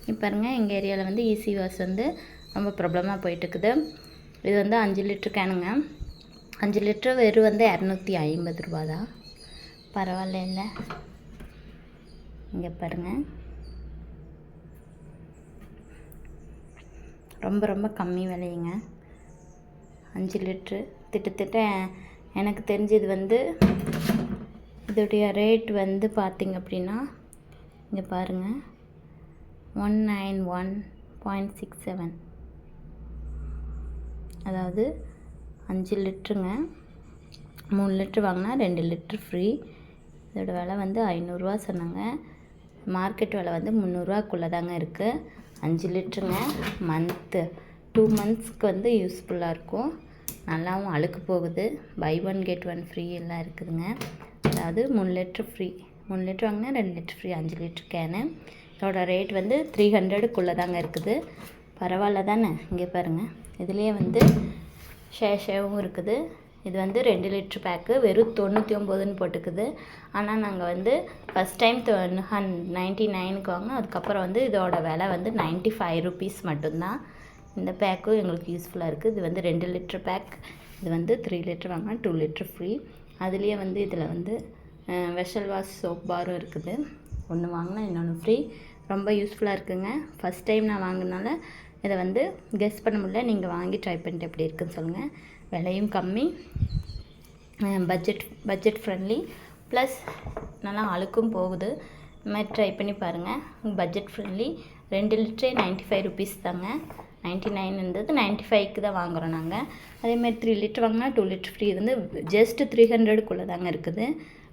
இப்போ பாருங்கள், எங்கள் ஏரியாவில் வந்து ஈஸி வாஷ் வந்து ரொம்ப ப்ராப்ளமாக போயிட்டுருக்குது. இது வந்து 5 லிட்டர் கேனுங்க. 5 லிட்டர் வெறும் வந்து 250 ரூபா தான். பரவாயில்ல இல்லை? இங்கே பாருங்கள், ரொம்ப ரொம்ப கம்மி விலையுங்க. 5 லிட்ரு திட்டத்தட்ட எனக்கு தெரிஞ்சது வந்து இதோடைய ரேட் வந்து பார்த்திங்க அப்படின்னா, இங்கே பாருங்கள், 191.67. அதாவது 5 லிட்டருங்க. 3 லிட்ரு வாங்கினா 2 லிட்ரு ஃப்ரீ. இதோட விலை வந்து 500 சொன்னாங்க. மார்க்கெட் விலை வந்து 300 தாங்க இருக்குது. 5 லிட்டருங்க. 2 மந்த்ஸ்க்கு வந்து யூஸ்ஃபுல்லாக இருக்கும். நல்லாவும் அழுக்கு போகுது. பை 1 கெட் 1 ஃப்ரீ எல்லாம் இருக்குதுங்க. அதாவது 3 லிட்ரு ஃப்ரீ. 3 லிட்ரு வாங்கினா 2 லிட்ரு ஃப்ரீ. 5 litre can. இதோட ரேட் வந்து 300 தாங்க இருக்குது. பரவாயில்ல தானே? இங்கே பாருங்கள், இதுலேயே வந்து ஷேவும் இருக்குது. இது வந்து 2 லிட்ரு பேக்கு வெறும் 99ன்னு போட்டுக்குது. ஆனால் நாங்கள் வந்து ஃபஸ்ட் டைம் 99க்கு வாங்கினோம். அதுக்கப்புறம் வந்து இதோட விலை வந்து 95 ருபீஸ் மட்டும்தான். இந்த பேக்கும் எங்களுக்கு யூஸ்ஃபுல்லாக இருக்குது. இது வந்து 2 லிட்ரு பேக். இது வந்து 3 லிட்ரு வாங்கினா 2 லிட்ரு ஃப்ரீ. அதுலேயே வந்து இதில் வந்து வெஷல் வாஷ் சோப் பாரும் இருக்குது. ஒன்று வாங்கினா இன்னொன்று ஃப்ரீ. ரொம்ப யூஸ்ஃபுல்லாக இருக்குதுங்க. ஃபஸ்ட் டைம் நான் வாங்கினால இதை வந்து கெஸ் பண்ண முடியல. நீங்கள் வாங்கி ட்ரை பண்ணிட்டு எப்படி இருக்குதுன்னு சொல்லுங்கள். விலையும் கம்மி, பட்ஜெட் ஃப்ரெண்ட்லி, ப்ளஸ் நல்லா அழுக்கும் போகுது. இந்த மாதிரி ட்ரை பண்ணி பாருங்கள். Budget friendly. 2 லிட்டரே 95 ருபீஸ் தாங்க. 99 இருந்தது, 95க்கு தான் வாங்குகிறோம் நாங்கள். அதேமாதிரி 3 லிட்டர் வாங்கினா 2 லிட்டர் ஃப்ரீ. இது வந்து ஜஸ்ட் 300 தாங்க இருக்குது.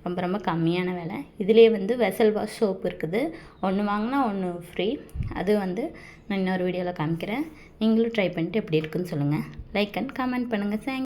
ரொம்ப ரொம்ப கம்மியான விலை. இதிலே வந்து வெசல் வாஷ் சோப் இருக்குது. ஒன்று வாங்கினா ஒன்று ஃப்ரீ. அது வந்து நான் இன்னொரு வீடியோவில் காமிக்கிறேன். நீங்களும் ட்ரை பண்ணிட்டு எப்படி இருக்குன்னு சொல்லுங்கள். லைக் அண்ட் கமெண்ட் பண்ணுங்கள். தேங்க்ஸ்.